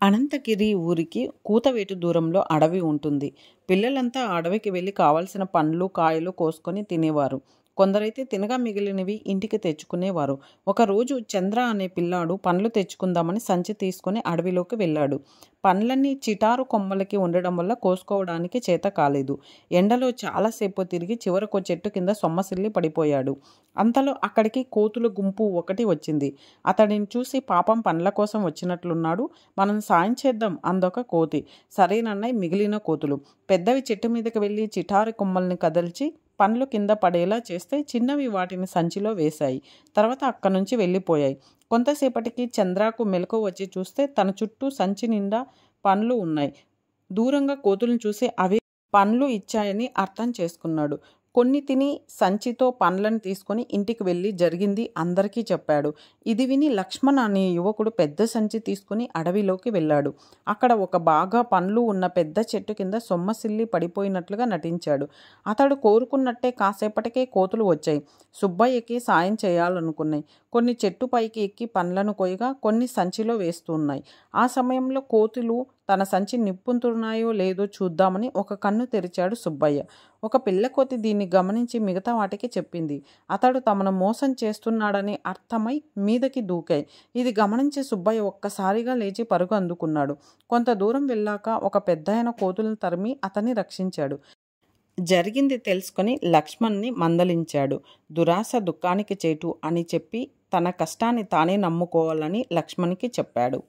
అనంతగిరి ఊరికి కూతవేటు దూరంలో అడవి ఉంటుంది. పిల్లలంతా ఆ అడవికి వెళ్ళి కావలసిన పండ్లు, కాయలు కోసుకొని తినేవారు. కొందరైతే తినగా మిగిలినవి ఇంటికి తెచ్చుకునేవారు. ఒకరోజు చంద్ర అనే పిల్లాడు పండ్లు తెచ్చుకుందామని సంచి తీసుకొని అడవిలోకి వెళ్ళాడు. పండ్లన్నీ చిటారు కొమ్మలకి ఉండడం వల్ల కోసుకోవడానికి చేత కాలేదు. ఎండలో చాలాసేపు తిరిగి చివరకు చెట్టు కింద సొమ్మసిల్లి పడిపోయాడు. అంతలో అక్కడికి కోతుల గుంపు ఒకటి వచ్చింది. అతడిని చూసి పాపం పండ్ల కోసం వచ్చినట్లున్నాడు, మనం సాయం చేద్దాం అందొక కోతి. సరేనన్నాయి మిగిలిన కోతులు. పెద్దవి చెట్టు మీదకి వెళ్ళి చిటారి కొమ్మల్ని కదిల్చి పండ్లు కింద పడేలా చేస్తే చిన్నవి వాటిని సంచిలో వేశాయి. తర్వాత అక్కడి నుంచి వెళ్ళిపోయాయి. కొంతసేపటికి చంద్రకు మెలకువ వచ్చి చూస్తే తన చుట్టూ సంచి నిండా పండ్లు ఉన్నాయి. దూరంగా కోతులను చూసి అవే పండ్లు ఇచ్చాయని అర్థం చేసుకున్నాడు. కొన్ని తిని సంచితో పండ్లను తీసుకొని ఇంటికి వెళ్ళి జరిగింది అందరికీ చెప్పాడు. ఇది విని లక్ష్మణ్ అనే యువకుడు పెద్ద సంచి తీసుకుని అడవిలోకి వెళ్ళాడు. అక్కడ ఒక బాగా పండ్లు ఉన్న పెద్ద చెట్టు కింద సొమ్మసిల్లి పడిపోయినట్లుగా నటించాడు. అతడు కోరుకున్నట్టే కాసేపటికే కోతులు వచ్చాయి. సుబ్బయ్యకి సాయం చేయాలనుకున్నాయి. కొన్ని చెట్టు పైకి ఎక్కి పండ్లను కొయ్యగా కొన్ని సంచిలో వేస్తున్నాయి. ఆ సమయంలో కోతులు తన సంచి నిప్పుతున్నాయో లేదో చూద్దామని ఒక కన్ను తెరిచాడు సుబ్బయ్య. ఒక పిల్లకోతి దీన్ని గమనించి మిగతా వాటికి చెప్పింది. అతడు తమను మోసం చేస్తున్నాడని అర్థమై మీదకి దూకాయి. ఇది గమనించి సుబ్బయ్య ఒక్కసారిగా లేచి పరుగు అందుకున్నాడు. కొంత దూరం వెళ్ళాక ఒక పెద్దాయన కోతులను తరిమి అతన్ని రక్షించాడు. జరిగింది తెలుసుకొని లక్ష్మణ్ని మందలించాడు. దురాశ దుఃఖానికి చేటు అని చెప్పి తన కష్టాన్ని తానే నమ్ముకోవాలని లక్ష్మణ్కి చెప్పాడు.